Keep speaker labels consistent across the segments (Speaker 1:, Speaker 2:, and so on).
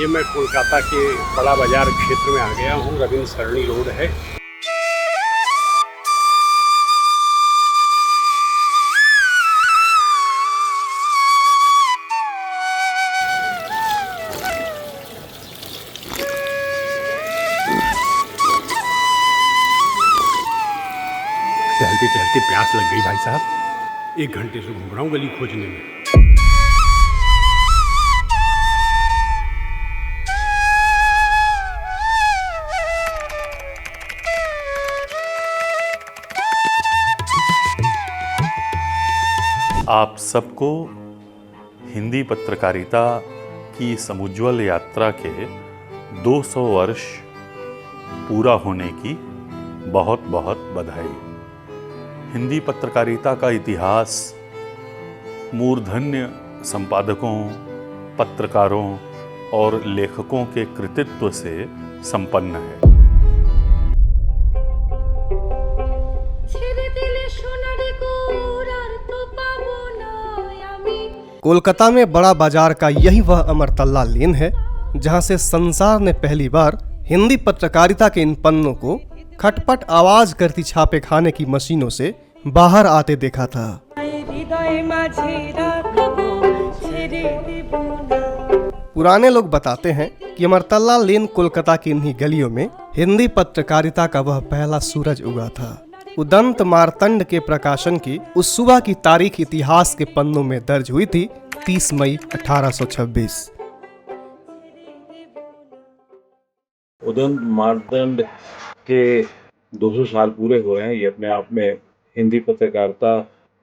Speaker 1: ये मैं कोलकाता के बड़ा बाजार क्षेत्र में आ गया हूँ। रविंद्र सरणी रोड है। टहलते टहलते प्यास लग गई भाई साहब। 1 घंटे से घूम रहा हूँ गली खोजने में।
Speaker 2: आप सबको हिंदी पत्रकारिता की समुज्ज्वल यात्रा के 200 वर्ष पूरा होने की बहुत बहुत बधाई। हिंदी पत्रकारिता का इतिहास मूर्धन्य संपादकों, पत्रकारों और लेखकों के कृतित्व से संपन्न है।
Speaker 3: कोलकाता में बड़ा बाजार का यही वह अमरतल्ला लेन है जहां से संसार ने पहली बार हिंदी पत्रकारिता के इन पन्नों को खटपट आवाज करती छापे खाने की मशीनों से बाहर आते देखा था। पुराने लोग बताते हैं कि अमरतल्ला लेन कोलकाता की इन्हीं गलियों में हिंदी पत्रकारिता का वह पहला सूरज उगा था। उदंत मार्तंड के प्रकाशन की उस सुबह की तारीख इतिहास के पन्नों में दर्ज हुई थी 30 मई 1826।
Speaker 4: उदंत मार्तंड के 200 साल पूरे हो रहे हैं। ये अपने आप में हिंदी पत्रकारिता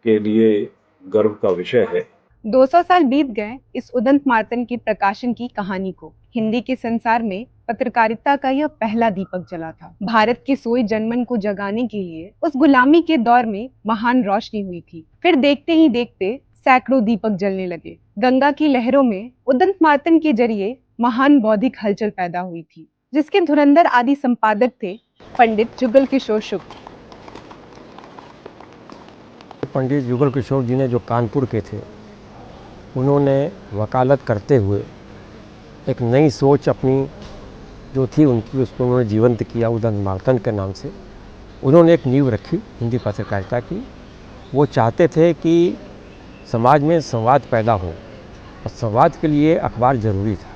Speaker 4: के लिए गर्व का विषय है।
Speaker 5: 200 साल बीत गए इस उदंत मार्तंड की प्रकाशन की कहानी को। हिंदी के संसार में पत्रकारिता का यह पहला दीपक जला था। भारत के सोए जनमन को जगाने के लिए उस गुलामी के दौर में महान रोशनी हुई थी। फिर देखते ही देखते सैकड़ों दीपक जलने लगे। गंगा की लहरों में उदंत मार्तंड के जरिए महान बौद्धिक हलचल पैदा हुई थी, जिसके धुरंधर आदि संपादक थे पंडित जुगल किशोर शुक्ल।
Speaker 6: पंडित जुगल किशोर जी ने जो कानपुर के थे, उन्होंने वकालत करते हुए एक नई सोच अपनी जो थी उनकी, उसको उन्होंने जीवंत किया उदंत मार्तंड के नाम से। उन्होंने एक नींव रखी हिंदी पत्रकारिता की। वो चाहते थे कि समाज में संवाद पैदा हो और संवाद के लिए अखबार जरूरी था।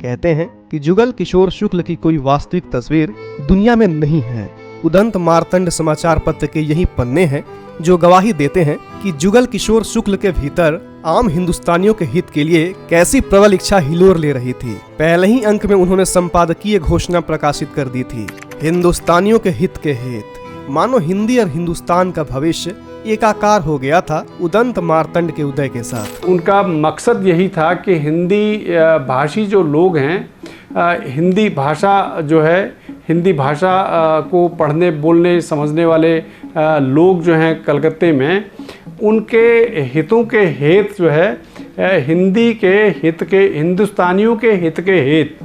Speaker 3: कहते हैं कि जुगल किशोर शुक्ल की कोई वास्तविक तस्वीर दुनिया में नहीं है। उदंत मार्तंड समाचार पत्र के यही पन्ने हैं जो गवाही देते हैं कि जुगल किशोर शुक्ल के भीतर आम हिंदुस्तानियों के हित के लिए कैसी प्रबल इच्छा हिलोर ले रही थी। पहले ही अंक में उन्होंने संपादकीय घोषणा प्रकाशित कर दी थी, हिंदुस्तानियों के हित के हित। मानो हिंदी और हिंदुस्तान का भविष्य एकाकार हो गया था उदंत मार्तंड के उदय के साथ।
Speaker 1: उनका मकसद यही था कि हिंदी भाषी जो लोग हैं, हिंदी भाषा जो है, हिंदी भाषा को पढ़ने बोलने समझने वाले लोग जो हैं कलकत्ते में, उनके हितों के हित जो है, हिंदी के हित के, हिंदुस्तानियों के हित के हित,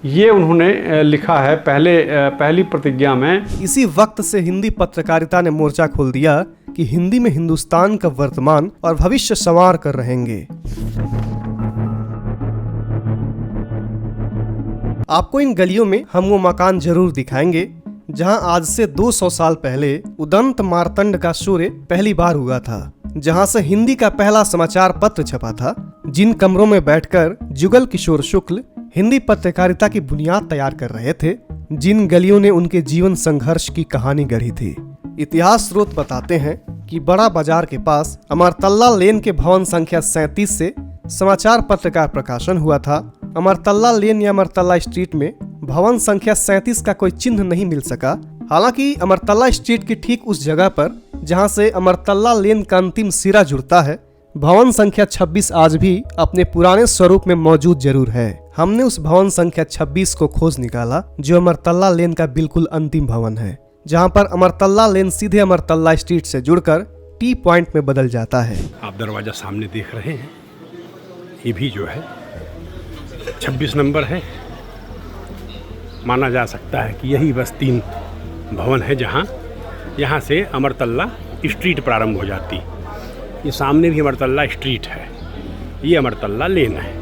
Speaker 1: ये उन्होंने लिखा है पहली प्रतिज्ञा में।
Speaker 3: इसी वक्त से हिंदी पत्रकारिता ने मोर्चा खोल दिया कि हिंदी में हिंदुस्तान का वर्तमान और भविष्य संवार कर रहेंगे। आपको इन गलियों में हम वो मकान जरूर दिखाएंगे जहां आज से 200 साल पहले उदंत मार्तंड का सूर्य पहली बार हुआ था, जहां से हिंदी का पहला समाचार पत्र छपा था, जिन कमरों में बैठकर जुगल किशोर शुक्ल हिंदी पत्रकारिता की बुनियाद तैयार कर रहे थे, जिन गलियों ने उनके जीवन संघर्ष की कहानी गढ़ी थी। इतिहास स्रोत बताते हैं कि बड़ा बाजार के पास अमरतल्ला लेन के भवन संख्या 37 से समाचार पत्र का प्रकाशन हुआ था। अमरतल्ला लेन या अमरतल्ला स्ट्रीट में भवन संख्या 37 का कोई चिन्ह नहीं मिल सका। हालांकि अमरतल्ला स्ट्रीट की ठीक उस जगह पर जहां से अमरतल्ला लेन का अंतिम सिरा जुड़ता है, भवन संख्या 26 आज भी अपने पुराने स्वरूप में मौजूद जरूर है। हमने उस भवन संख्या 26 को खोज निकाला, जो अमरतल्ला लेन का बिल्कुल अंतिम भवन है, जहां पर अमरतल्ला लेन सीधे अमरतल्ला स्ट्रीट से जुड़कर टी पॉइंट में बदल जाता है।
Speaker 1: आप दरवाजा सामने देख रहे हैं, ये भी जो है 26 नंबर है। माना जा सकता है कि यही बस 3 भवन है जहाँ यहाँ से अमरतल्ला स्ट्रीट प्रारंभ हो जाती। ये सामने भी अमरतल्ला स्ट्रीट है, ये अमरतल्ला लेन है।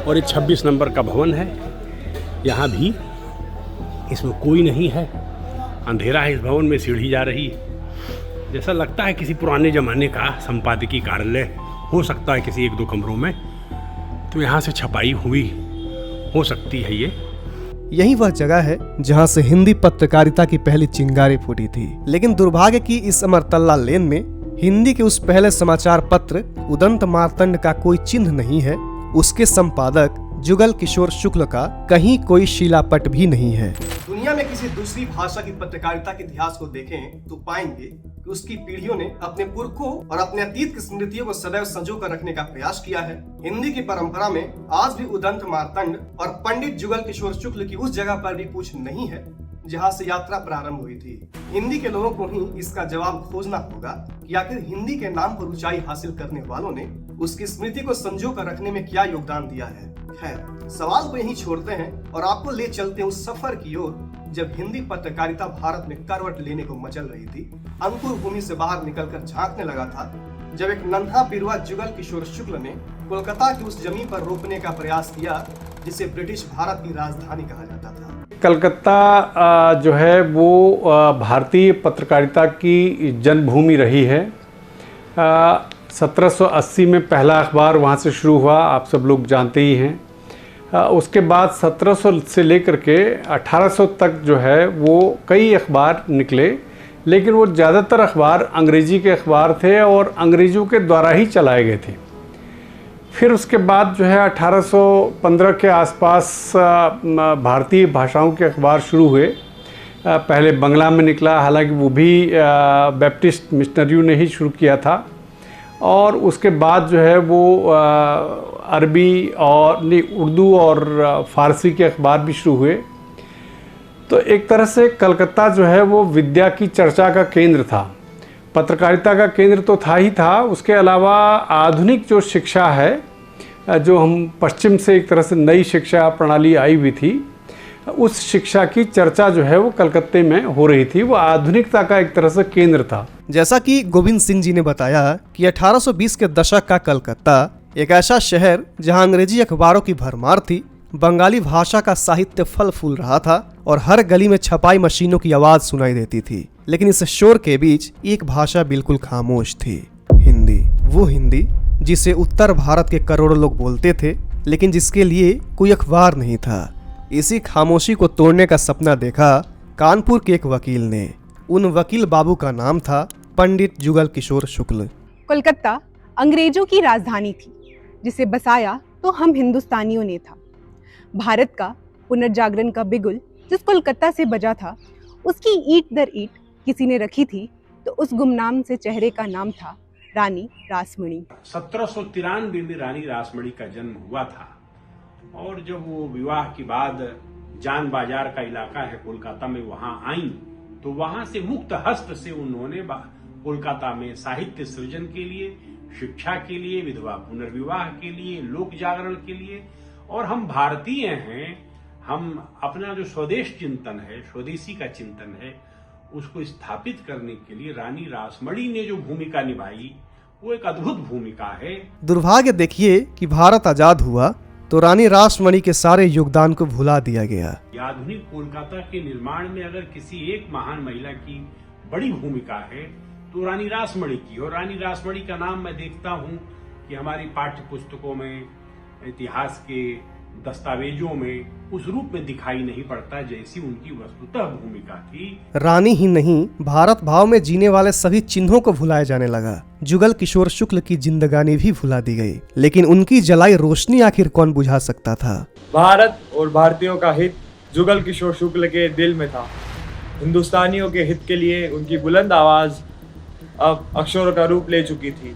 Speaker 7: और ये 26 नंबर का भवन है। यहाँ भी इसमें कोई नहीं है, अंधेरा है। इस भवन में सीढ़ी जा रही है, जैसा लगता है किसी पुराने ज़माने का संपादकीय कार्यालय हो सकता है, किसी 1-2 कमरों में। तो यहाँ से छपाई हुई हो सकती है ये।
Speaker 3: यही वह जगह है जहां से हिंदी पत्रकारिता की पहली चिंगारी फूटी थी। लेकिन दुर्भाग्य की इस अमरतल्ला लेन में हिंदी के उस पहले समाचार पत्र उदंत मार्तंड का कोई चिन्ह नहीं है। उसके संपादक जुगल किशोर शुक्ल का कहीं कोई शिलापट भी नहीं है। दुनिया में किसी दूसरी भाषा की पत्रकारिता के इतिहास को देखें तो पाएंगे कि उसकी पीढ़ियों ने अपने पुरखों और अपने अतीत की स्मृतियों को सदैव संजो कर रखने का प्रयास किया है। हिंदी की परंपरा में आज भी उदंत मार्तंड और पंडित जुगल किशोर शुक्ल की उस जगह पर भी पूछ नहीं है जहां से यात्रा प्रारंभ हुई थी। हिंदी के लोगों को ही इसका जवाब खोजना होगा कि आखिर हिंदी के नाम पर ऊंचाई हासिल करने वालों ने उसकी स्मृति को संजो कर रखने में क्या योगदान दिया है। खैर, सवाल को यहीं छोड़ते हैं और आपको ले चलते हैं उस सफर की ओर जब हिंदी पत्रकारिता भारत में करवट लेने को मचल रही थी। अंकुर भूमि से बाहर निकलकर झांकने लगा था जब एक नन्हा पिरुआ जुगल किशोर शुक्ल ने कोलकाता की उस जमीन पर रोपने का प्रयास किया जिसे ब्रिटिश भारत की राजधानी कहा जाता था।
Speaker 1: कलकत्ता जो है वो भारतीय पत्रकारिता की जन्मभूमि रही है। 1780 में पहला अखबार वहाँ से शुरू हुआ, आप सब लोग जानते ही हैं। उसके बाद 1700 से लेकर के 1800 तक जो है वो कई अखबार निकले, लेकिन वो ज़्यादातर अखबार अंग्रेज़ी के अखबार थे और अंग्रेज़ों के द्वारा ही चलाए गए थे। फिर उसके बाद जो है 1815 के आसपास भारतीय भाषाओं के अखबार शुरू हुए। पहले बंगला में निकला, हालांकि वो भी बैप्टिस्ट मिशनरियों ने ही शुरू किया था। और उसके बाद जो है वो अरबी और उर्दू और फ़ारसी के अखबार भी शुरू हुए। तो एक तरह से कलकत्ता जो है वो विद्या की चर्चा का केंद्र था, पत्रकारिता का केंद्र तो था ही था। उसके अलावा आधुनिक जो शिक्षा है, जो हम पश्चिम से एक तरह से नई शिक्षा प्रणाली आई हुई थी, उस शिक्षा की चर्चा जो है वो कलकत्ते में हो रही थी। वो आधुनिकता का एक तरह से केंद्र था।
Speaker 3: जैसा कि गोविंद सिंह जी ने बताया कि 1820 के दशक का कलकत्ता एक ऐसा शहर जहां अंग्रेजी अखबारों की भरमार थी, बंगाली भाषा का साहित्य फल फूल रहा था और हर गली में छपाई मशीनों की आवाज सुनाई देती थी। लेकिन इस शोर के बीच एक भाषा बिल्कुल खामोश थी, हिंदी। वो हिंदी जिसे उत्तर भारत के करोड़ों लोग बोलते थे, लेकिन जिसके लिए कोई अखबार नहीं था। इसी खामोशी को तोड़ने का सपना देखा कानपुर के एक वकील ने। उन वकील बाबू का नाम था पंडित जुगल किशोर शुक्ल।
Speaker 5: कोलकाता अंग्रेजों की राजधानी थी, जिसे बसाया तो हम हिंदुस्तानियों ने था। भारत का पुनर्जागरण का बिगुल जिस कोलकाता से बजा था, उसकी ईंट दर ईंट किसी ने रखी थी, तो उस गुमनाम से चेहरे का नाम था रानी रासमणी।
Speaker 7: 1793 में रानी रासमणी का जन्म हुआ था और जब वो विवाह के बाद जान बाजार का इलाका है कोलकाता में, वहां आई तो वहां से मुक्त हस्त से उन्होंने कोलकाता में साहित्य सृजन के लिए, शिक्षा के लिए, विधवा पुनर्विवाह के लिए, लोक जागरण के लिए, और हम भारतीय हैं, हम अपना जो स्वदेश चिंतन है, स्वदेशी का चिंतन है, उसको स्थापित करने के लिए रानी रासमणी ने जो भूमिका निभाई वो एक अद्भुत भूमिका है।
Speaker 3: दुर्भाग्य देखिए कि भारत आजाद हुआ तो रानी रासमणी के सारे योगदान को भुला दिया गया।
Speaker 7: आधुनिक कोलकाता के निर्माण में अगर किसी एक महान महिला की बड़ी भूमिका है तो रानी रासमणी की। और रानी रासमणी का नाम मैं देखता हूँ कि हमारी पाठ्य पुस्तकों में, इतिहास के दस्तावेजों में उस रूप में दिखाई नहीं पड़ता जैसी उनकी वस्तुतः भूमिका थी।
Speaker 3: रानी ही नहीं, भारत भाव में जीने वाले सभी चिन्हों को भुलाया जाने लगा। जुगल किशोर शुक्ल की जिंदगानी भी भुला दी गई, लेकिन उनकी जलाई रोशनी आखिर कौन बुझा सकता था।
Speaker 8: भारत और भारतीयों का हित जुगल किशोर शुक्ल के दिल में था। हिंदुस्तानियों के हित के लिए उनकी बुलंद आवाज अब अक्षरों का रूप ले चुकी थी।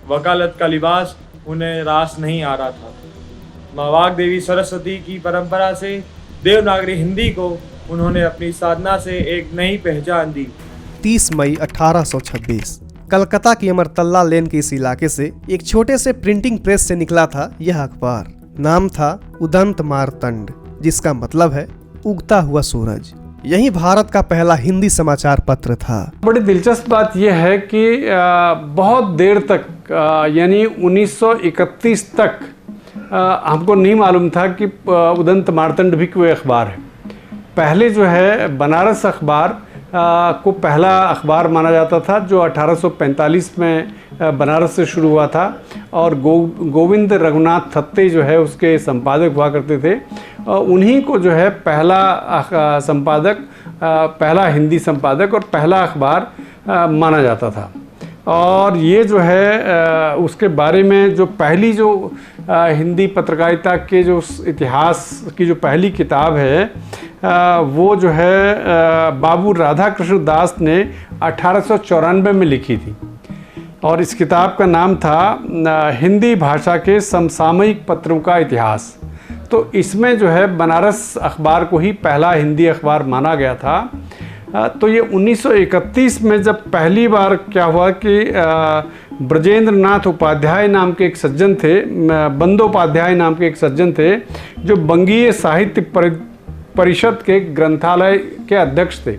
Speaker 8: वकालत का लिबास उन्हें रास नहीं आ रहा था। माँ वाग्देवी सरस्वती की परंपरा से देवनागरी हिंदी को उन्होंने अपनी साधना से एक नई पहचान दी।
Speaker 3: 30 मई 1826 कलकत्ता की अमरतल्ला लेन के इस इलाके से एक छोटे से प्रिंटिंग प्रेस से निकला था यह अखबार। नाम था उदंत मार्तंड, जिसका मतलब है उगता हुआ सूरज। यही भारत का पहला हिंदी समाचार पत्र था।
Speaker 1: बड़ी दिलचस्प बात यह है कि बहुत देर तक यानी 1931 तक हमको नहीं मालूम था कि उदंत मार्तंड भी कोई अखबार है। पहले जो है बनारस अखबार को पहला अखबार माना जाता था, जो 1845 में बनारस से शुरू हुआ था, और गोविंद रघुनाथ थत्ते जो है उसके संपादक हुआ करते थे। उन्हीं को जो है पहला संपादक, पहला हिंदी संपादक और पहला अखबार माना जाता था। और ये जो है उसके बारे में जो पहली जो हिंदी पत्रकारिता के जो इतिहास की जो पहली किताब है वो जो है बाबू राधा कृष्ण दास ने 1894 में लिखी थी, और इस किताब का नाम था हिंदी भाषा के समसामयिक पत्रों का इतिहास। तो इसमें जो है बनारस अखबार को ही पहला हिंदी अखबार माना गया था। तो ये 1931 में जब पहली बार क्या हुआ कि ब्रजेंद्र नाथ उपाध्याय नाम के एक सज्जन थे, बंदोपाध्याय नाम के एक सज्जन थे, जो बंगीय साहित्य परिषद के ग्रंथालय के अध्यक्ष थे,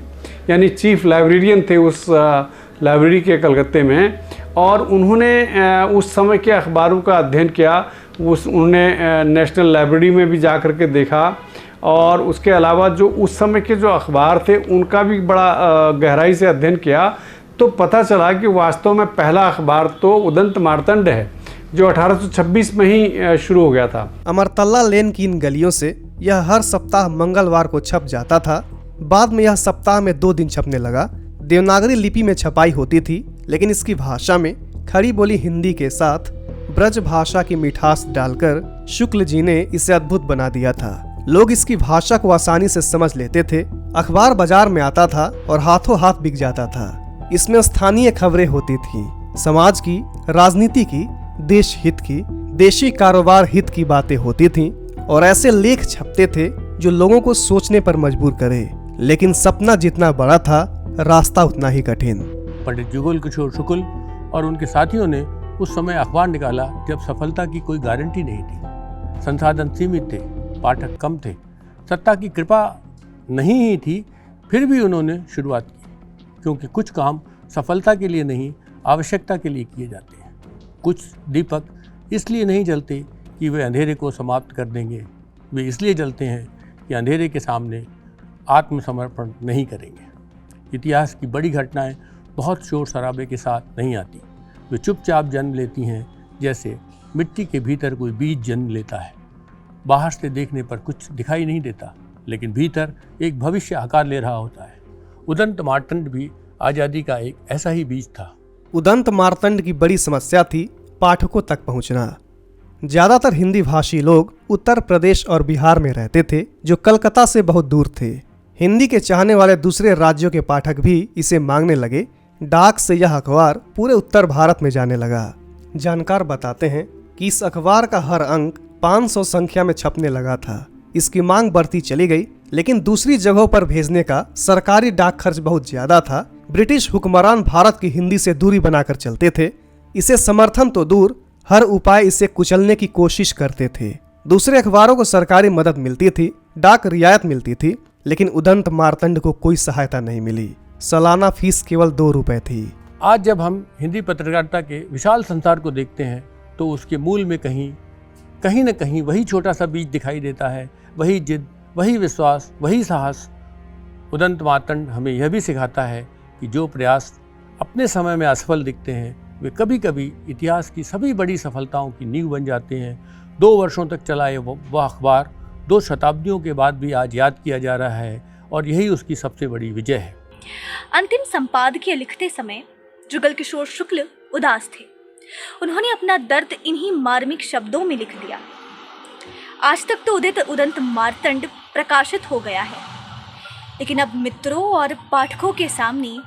Speaker 1: यानी चीफ लाइब्रेरियन थे उस लाइब्रेरी के कलकत्ते में। और उन्होंने उस समय के अखबारों का अध्ययन किया। उन्होंने नेशनल लाइब्रेरी में भी जा कर के देखा, और उसके अलावा जो उस समय के जो अखबार थे उनका भी बड़ा गहराई से अध्ययन किया। तो पता चला कि वास्तव में पहला अखबार तो उदंत मार्तंड है, जो 1826 में ही शुरू हो गया था।
Speaker 3: अमरतल्ला लेन की इन गलियों से यह हर सप्ताह मंगलवार को छप जाता था। बाद में यह सप्ताह में 2 दिन छपने लगा। देवनागरी लिपि में छपाई होती थी, लेकिन इसकी भाषा में खड़ी बोली हिंदी के साथ ब्रज भाषा की मिठास डालकर शुक्ल जी ने इसे अद्भुत बना दिया था। लोग इसकी भाषा को आसानी से समझ लेते थे। अखबार बाजार में आता था और हाथों हाथ बिक जाता था। इसमें स्थानीय खबरें होती थीं, समाज की, राजनीति की, देश हित की, देशी कारोबार हित की बातें होती थीं, और ऐसे लेख छपते थे जो लोगों को सोचने पर मजबूर करे। लेकिन सपना जितना बड़ा था, रास्ता उतना ही कठिन।
Speaker 9: पंडित जुगल किशोर शुक्ल और उनके साथियों ने उस समय अखबार निकाला जब सफलता की कोई गारंटी नहीं थी। संसाधन सीमित थे, पाठक कम थे, सत्ता की कृपा नहीं ही थी। फिर भी उन्होंने शुरुआत की, क्योंकि कुछ काम सफलता के लिए नहीं, आवश्यकता के लिए किए जाते हैं। कुछ दीपक इसलिए नहीं जलते कि वे अंधेरे को समाप्त कर देंगे, वे इसलिए जलते हैं कि अंधेरे के सामने आत्मसमर्पण नहीं करेंगे। इतिहास की बड़ी घटनाएं बहुत शोर शराबे के साथ नहीं आती, वे चुपचाप जन्म लेती हैं, जैसे मिट्टी के भीतर कोई बीज जन्म लेता है। बाहर से देखने पर कुछ दिखाई नहीं देता, लेकिन भीतर एक भविष्य आकार ले रहा होता है। उदंत मार्तंड भी आज़ादी का एक ऐसा ही बीज था।
Speaker 3: उदंत मार्तंड की बड़ी समस्या थी पाठकों तक पहुंचना। ज्यादातर हिंदी भाषी लोग उत्तर प्रदेश और बिहार में रहते थे, जो कलकत्ता से बहुत दूर थे। हिंदी के चाहने वाले दूसरे राज्यों के पाठक भी इसे मांगने लगे। डाक से यह अखबार पूरे उत्तर भारत में जाने लगा। जानकार बताते हैं कि इस अखबार का हर अंक 500 संख्या में छपने लगा था। इसकी मांग बढ़ती चली गई, लेकिन दूसरी जगहों पर भेजने का सरकारी डाक खर्च बहुत ज्यादा था। ब्रिटिश हुक्मरान भारत की हिंदी से दूरी बनाकर चलते थे। इसे समर्थन तो दूर, हर उपाय इसे कुचलने की कोशिश करते थे। दूसरे अखबारों को सरकारी मदद मिलती थी, डाक रियायत मिलती थी, लेकिन उदंत मार्तंड को कोई सहायता नहीं मिली। सालाना फीस केवल 2 रुपए थी।
Speaker 9: आज जब हम हिंदी पत्रकारिता के विशाल संसार को देखते हैं, तो उसके मूल में कहीं न कहीं वही छोटा सा बीज दिखाई देता है, वही जिद, वही विश्वास, वही साहस। उदंत मार्तंड हमें यह भी सिखाता है कि जो प्रयास अपने समय में असफल दिखते हैं, वे कभी कभी इतिहास की सभी बड़ी सफलताओं की नींव बन जाते हैं। 2 वर्षों तक चला ये वह अखबार 2 शताब्दियों के बाद भी आज याद किया जा रहा है, और यही उसकी सबसे बड़ी विजय है।
Speaker 10: अंतिम संपादकीय लिखते समय जुगल किशोर शुक्ल उदास थे। उन्होंने अपना दर्द इन्हीं मार्मिक शब्दों में लिख दिया। आज तक तो उदंत मार्तंड प्रकाशित हो गया है, लेकिन अब मित्रों और पाठकों के सामने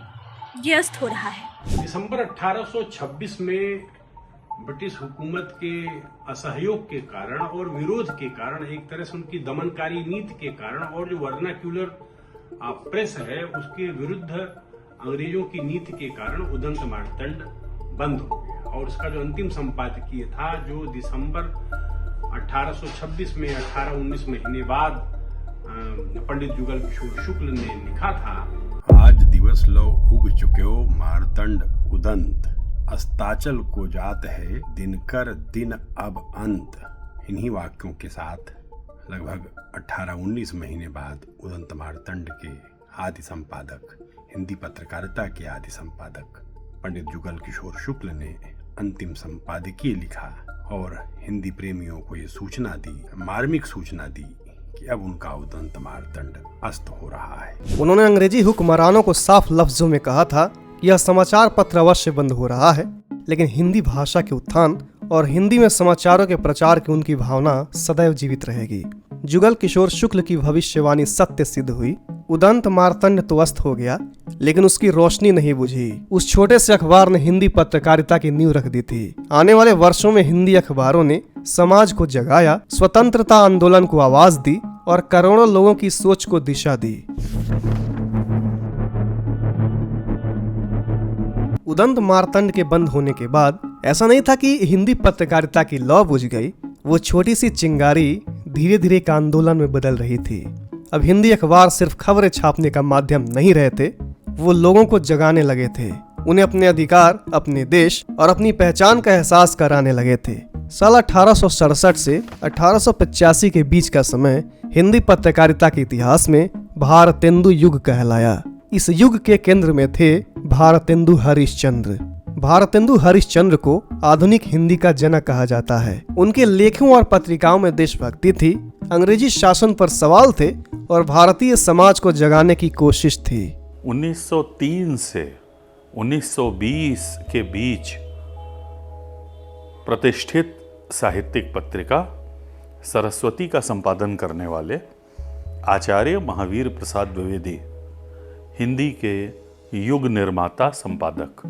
Speaker 10: ये अस्त हो रहा है।
Speaker 7: दिसंबर 1826 में ब्रिटिश हुकूमत के असहयोग के कारण और विरोध के कारण, एक तरह से उनकी दमनकारी नीति के कारण, और जो वर्नाक्यूलर प्रेस है उसके विरुद्ध अंग्रेजों की नीति के कारण उदंत मार्तंड बंद हो गया। और उसका जो अंतिम संपादकीय था, जो दिसंबर 1826 में 18-19 महीने बाद पंडित जुगल किशोर शुक्ल ने लिखा था।
Speaker 11: आज दिवस लो उग चुक्यो मार्तंड उदंत, अस्ताचल को जात है दिनकर दिन अब अंत। इन्हीं वाक्यों के साथ लगभग 18-19 महीने बाद उदंत मार्तंड के आदि संपादक, हिंदी पत्रकारिता के आदि संपादक पंडित जुगल किशोर शुक्ल ने अंतिम संपादकीय लिखा और हिंदी प्रेमियों को ये सूचना दी, मार्मिक सूचना दी कि अब उनका उदंत मार्तंड अस्त हो रहा है।
Speaker 3: उन्होंने अंग्रेजी हुक्मरानों को साफ लफ्जों में कहा था कि यह समाचार पत्र अवश्य बंद हो रहा है, लेकिन हिंदी भाषा के उत्थान और हिंदी में समाचारों के प्रचार की उनकी भावना सदैव जीवित रहेगी। जुगल किशोर शुक्ल की भविष्यवाणी सत्य सिद्ध हुई। उदंत मार्तंड तो अस्त हो गया, लेकिन उसकी रोशनी नहीं बुझी। उस छोटे से अखबार ने हिंदी पत्रकारिता की नींव रख दी थी। आने वाले वर्षों में हिंदी अखबारों ने समाज को जगाया, स्वतंत्रता आंदोलन को आवाज दी और करोड़ों लोगों की सोच को दिशा दी। उदंत मार्तंड के बंद होने के बाद ऐसा नहीं था कि हिंदी पत्रकारिता की लौ बुझ गई। वो छोटी सी चिंगारी धीरे धीरे एक आंदोलन में बदल रही थी। अब हिंदी अखबार सिर्फ खबरें छापने का माध्यम नहीं रहे थे, वो लोगों को जगाने लगे थे। उन्हें अपने अधिकार, अपने देश और अपनी पहचान का एहसास कराने लगे थे। साल 1867 से 1885 के बीच का समय हिंदी पत्रकारिता के इतिहास में भारतेंदु युग कहलाया। इस युग के केंद्र में थे भारतेंदु हरिश्चंद्र। भारतेंदु हरिश्चंद्र को आधुनिक हिंदी का जनक कहा जाता है। उनके लेखों और पत्रिकाओं में देशभक्ति थी, अंग्रेजी शासन पर सवाल थे और भारतीय समाज को जगाने की कोशिश थी।
Speaker 2: 1903 से 1920 के बीच प्रतिष्ठित साहित्यिक पत्रिका सरस्वती का संपादन करने वाले आचार्य महावीर प्रसाद द्विवेदी हिंदी के युग निर्माता संपादक।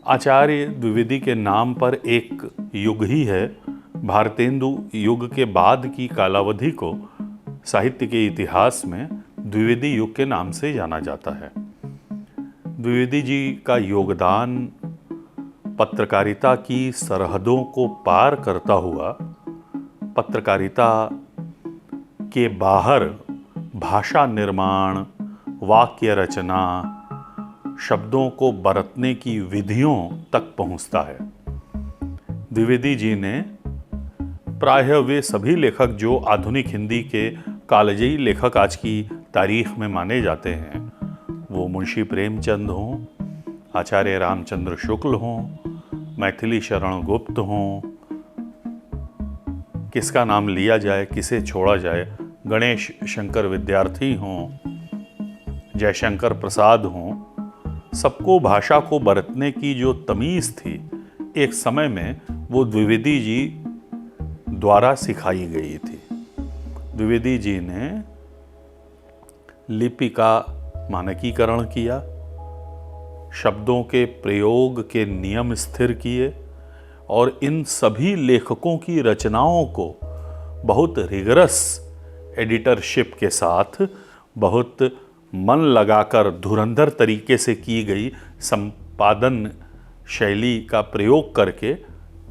Speaker 2: आचार्य द्विवेदी के नाम पर एक युग ही है। भारतेंदु युग के बाद की कालावधि को साहित्य के इतिहास में द्विवेदी युग के नाम से जाना जाता है। द्विवेदी जी का योगदान पत्रकारिता की सरहदों को पार करता हुआ पत्रकारिता के बाहर भाषा निर्माण, वाक्य रचना, शब्दों को बरतने की विधियों तक पहुंचता है। द्विवेदी जी ने प्रायः वे सभी लेखक जो आधुनिक हिंदी के कालजयी लेखक आज की तारीख में माने जाते हैं, वो मुंशी प्रेमचंद हों, आचार्य रामचंद्र शुक्ल हों, मैथिली शरण गुप्त हों, किसका नाम लिया जाए किसे छोड़ा जाए, गणेश शंकर विद्यार्थी हों, जयशंकर प्रसाद हों, सबको भाषा को बरतने की जो तमीज़ थी एक समय में वो द्विवेदी जी द्वारा सिखाई गई थी। द्विवेदी जी ने लिपि का मानकीकरण किया, शब्दों के प्रयोग के नियम स्थिर किए और इन सभी लेखकों की रचनाओं को बहुत रिगरस एडिटरशिप के साथ बहुत मन लगाकर धुरंधर तरीके से की गई संपादन शैली का प्रयोग करके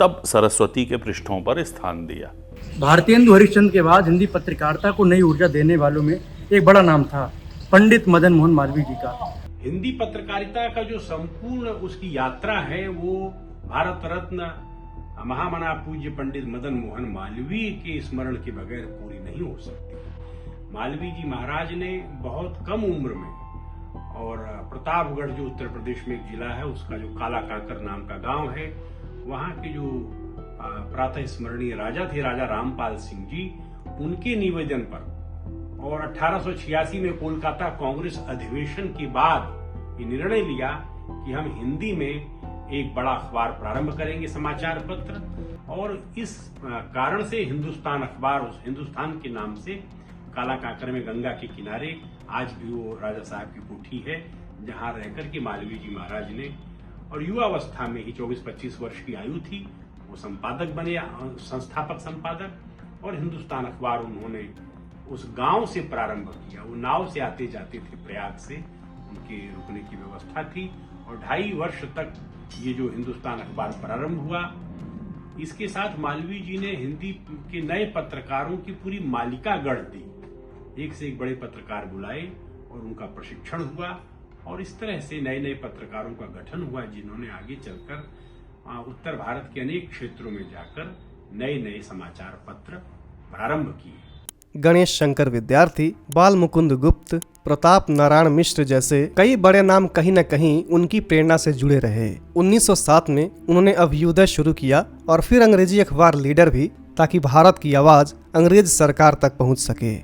Speaker 2: तब सरस्वती के पृष्ठों पर स्थान दिया।
Speaker 12: भारतेंदु हरिश्चंद्र के बाद हिंदी पत्रकारिता को नई ऊर्जा देने वालों में एक बड़ा नाम था पंडित मदन मोहन मालवीय जी का।
Speaker 7: हिंदी पत्रकारिता का जो संपूर्ण उसकी यात्रा है वो भारत रत्न महामना पूज्य पंडित मदन मोहन मालवीय के स्मरण के बगैर पूरी नहीं हो सकती। मालवीय जी महाराज ने बहुत कम उम्र में और प्रतापगढ़ जो उत्तर प्रदेश में एक जिला है उसका जो काला काकर नाम का गांव है, वहां के जो प्रातः स्मरणीय राजा थे राजा रामपाल सिंह जी, उनके निवेदन पर और 1886 में कोलकाता कांग्रेस अधिवेशन के बाद ये निर्णय लिया कि हम हिंदी में एक बड़ा अखबार प्रारंभ करेंगे, समाचार पत्र, और इस कारण से हिंदुस्तान अखबार उस हिंदुस्तान के नाम से काला काकर में गंगा के किनारे आज भी वो राजा साहब की कोठी है जहां रहकर के मालवीय जी महाराज ने और युवावस्था में ही 24-25 वर्ष की आयु थी वो संपादक बने, संस्थापक संपादक, और हिंदुस्तान अखबार उन्होंने उस गांव से प्रारंभ किया। वो नाव से आते जाते थे प्रयाग से, उनके रुकने की व्यवस्था थी और 2.5 वर्ष तक ये जो हिंदुस्तान अखबार प्रारंभ हुआ। इसके साथ मालवीय जी ने हिंदी के नए पत्रकारों की पूरी मालिका गढ़ दी, एक से एक बड़े पत्रकार बुलाए और उनका प्रशिक्षण हुआ और इस तरह से नए नए पत्रकारों का गठन हुआ जिन्होंने आगे चलकर उत्तर भारत के अनेक क्षेत्रों में जाकर नए नए समाचार पत्र प्रारंभ किए।
Speaker 3: गणेश शंकर विद्यार्थी, बाल मुकुंद गुप्त, प्रताप नारायण मिश्र जैसे कई बड़े नाम कहीं न कहीं उनकी प्रेरणा से जुड़े रहे। 1907 में उन्होंने अभ्युदय शुरू किया और फिर अंग्रेजी अखबार लीडर भी, ताकि भारत की आवाज अंग्रेज सरकार तक पहुंच सके।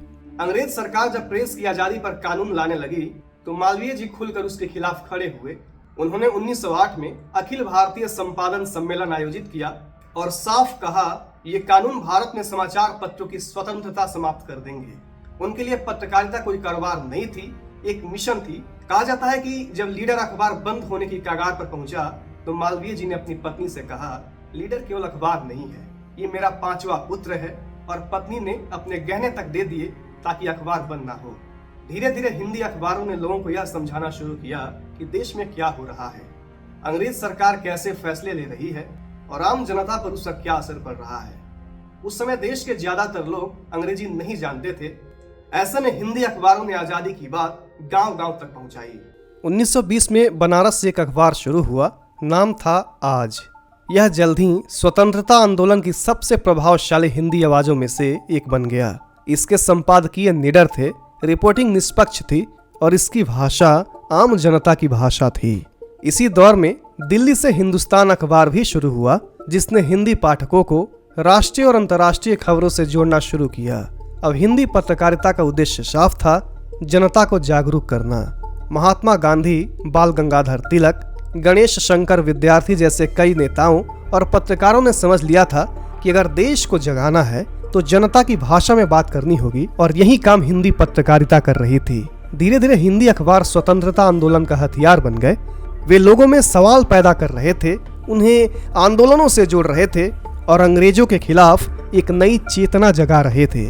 Speaker 3: अंग्रेज सरकार जब प्रेस की आजादी पर कानून लाने लगी तो मालवीय जी खुलकर उसके खिलाफ खड़े हुए। उन्होंने 1908 में अखिल भारतीय संपादन सम्मेलन आयोजित किया और साफ कहा, ये कानून भारत में समाचार पत्रों की स्वतंत्रता समाप्त कर देंगे। उनके लिए पत्रकारिता कोई कारोबार नहीं थी, एक मिशन थी। कहा जाता है कि जब लीडर अखबार बंद होने की कगार पर पहुंचा तो मालवीय जी ने अपनी पत्नी से कहा, लीडर केवल अखबार नहीं है, ये मेरा 5वां पुत्र है। और पत्नी ने अपने गहने तक दे दिए ताकि अखबार बंद ना हो। धीरे धीरे हिंदी अखबारों ने लोगों को यह समझाना शुरू किया कि देश में क्या हो रहा है, अंग्रेज सरकार कैसे फैसले ले रही है और आम जनता पर उसका क्या असर पड़ रहा है। उस समय देश के ज्यादातर लोग अंग्रेजी नहीं जानते थे। ऐसे में हिंदी अखबारों ने आजादी की बात गांव-गांव तक पहुंचाई। 1920 में बनारस से एक अखबार शुरू हुआ, नाम था आज। यह जल्द ही स्वतंत्रता आंदोलन की सबसे प्रभावशाली हिंदी आवाजों में से एक बन गया। इसके संपादकीय निडर थे, रिपोर्टिंग निष्पक्ष थी और इसकी भाषा आम जनता की भाषा थी। इसी दौर में दिल्ली से हिंदुस्तान अखबार भी शुरू हुआ, जिसने हिंदी पाठकों को राष्ट्रीय और अंतर्राष्ट्रीय खबरों से जोड़ना शुरू किया। अब हिंदी पत्रकारिता का उद्देश्य साफ था, जनता को जागरूक करना। महात्मा गांधी, बाल गंगाधर तिलक, गणेश शंकर विद्यार्थी जैसे कई नेताओं और पत्रकारों ने समझ लिया था कि अगर देश को जगाना है तो जनता की भाषा में बात करनी होगी, और यही काम हिंदी पत्रकारिता कर रही थी। धीरे धीरे हिंदी अखबार स्वतंत्रता आंदोलन का हथियार बन गए। वे लोगों में सवाल पैदा कर रहे थे, उन्हें आंदोलनों से जोड़ रहे थे और अंग्रेजों के खिलाफ एक नई चेतना जगा रहे थे।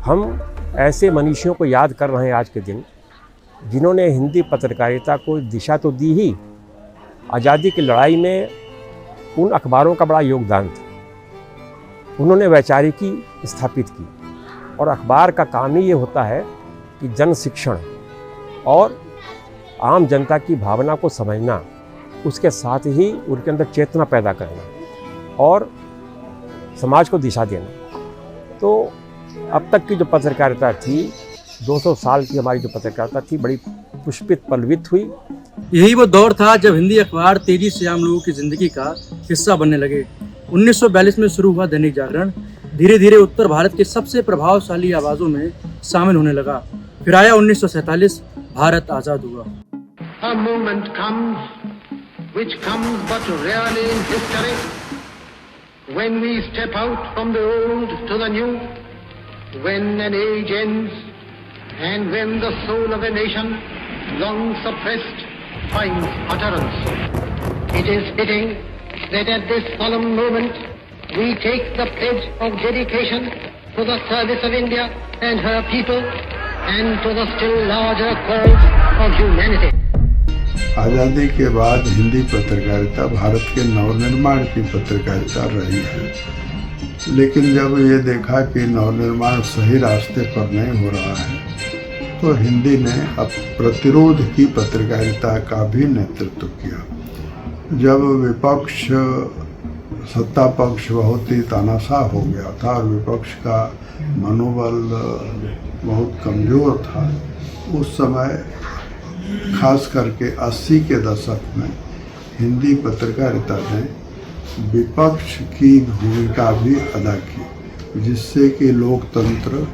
Speaker 6: हम ऐसे मनीषियों को याद कर रहे हैं आज के दिन, जिन्होंने हिंदी पत्रकारिता को दिशा तो दी ही, आज़ादी की लड़ाई में उन अखबारों का बड़ा योगदान था। उन्होंने वैचारिकी स्थापित की और अखबार का काम ही ये होता है कि जन शिक्षण और आम जनता की भावना को समझना, उसके साथ ही उनके अंदर चेतना पैदा करना और समाज को दिशा देना। तो अब तक की जो पत्रकारिता थी, 200 साल की हमारी जो पत्रकारिता थी, बड़ी पुष्पित पल्लवित हुई।
Speaker 12: यही वो दौर था जब हिंदी अखबार तेजी से आम लोगों की जिंदगी का हिस्सा बनने लगे। 1942 में शुरू हुआ दैनिक जागरण धीरे धीरे उत्तर भारत के सबसे प्रभावशाली आवाजों में शामिल होने लगा। फिर आया 1947, भारत आजाद हुआ।
Speaker 13: A moment comes, which comes but rarely in history, when we step out from the old to the new, when an age ends, and when the soul of a nation, long suppressed, finds utterance. It is fitting that at this solemn moment we take the pledge of dedication to the service of India and her people and to the still larger cause of humanity.
Speaker 14: आज़ादी के बाद हिंदी पत्रकारिता भारत के नवनिर्माण की पत्रकारिता रही है, लेकिन जब ये देखा कि नवनिर्माण सही रास्ते पर नहीं हो रहा है तो हिंदी ने अब प्रतिरोध की पत्रकारिता का भी नेतृत्व किया। जब विपक्ष सत्ता पक्ष बहुत ही तानाशाह हो गया था और विपक्ष का मनोबल बहुत कमज़ोर था, उस समय खास करके 80 के दशक में हिंदी पत्रकारिता ने विपक्ष की भूमिका भी अदा की, जिससे कि लोकतंत्र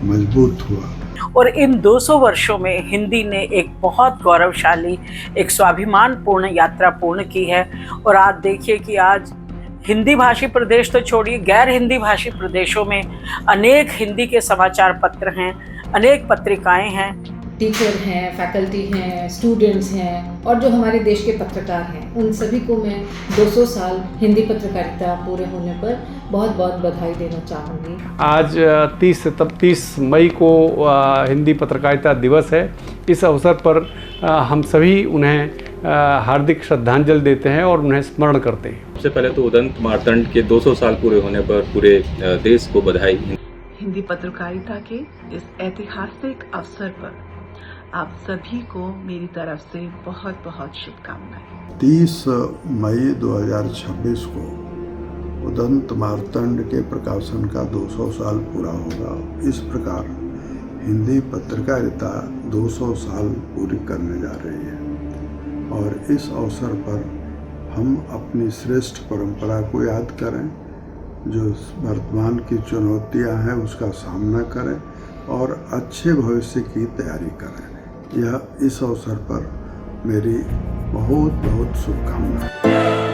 Speaker 14: मजबूत हुआ।
Speaker 15: और इन 200 वर्षों में हिंदी ने एक बहुत गौरवशाली, एक स्वाभिमानपूर्ण यात्रा पूर्ण की है। और आज देखिए कि आज हिंदी भाषी प्रदेश तो छोड़िए, गैर हिंदी भाषी प्रदेशों में अनेक हिंदी के समाचार पत्र हैं, अनेक पत्रिकाएं हैं।
Speaker 16: टीचर हैं, फैकल्टी हैं, स्टूडेंट्स हैं और जो हमारे देश के पत्रकार हैं, उन सभी को मैं 200 साल हिंदी पत्रकारिता पूरे होने पर बहुत बहुत बधाई देना चाहूँगी।
Speaker 1: आज 30 मई को हिंदी पत्रकारिता दिवस है। इस अवसर पर हम सभी उन्हें हार्दिक श्रद्धांजलि देते हैं और उन्हें स्मरण करते हैं।
Speaker 17: सबसे पहले तो उदंत मार्तंड के 200 साल पूरे होने पर पूरे देश को बधाई।
Speaker 18: हिंदी पत्रकारिता के इस ऐतिहासिक अवसर पर आप सभी को मेरी तरफ से बहुत बहुत शुभकामनाएं।
Speaker 14: 30 मई 2026 को उदंत मार्तंड के प्रकाशन का 200 साल पूरा होगा। इस प्रकार हिंदी पत्रकारिता 200 साल पूरी करने जा रही है और इस अवसर पर हम अपनी श्रेष्ठ परंपरा को याद करें, जो वर्तमान की चुनौतियां हैं उसका सामना करें और अच्छे भविष्य की तैयारी करें। यह इस अवसर पर मेरी बहुत बहुत शुभकामनाएं।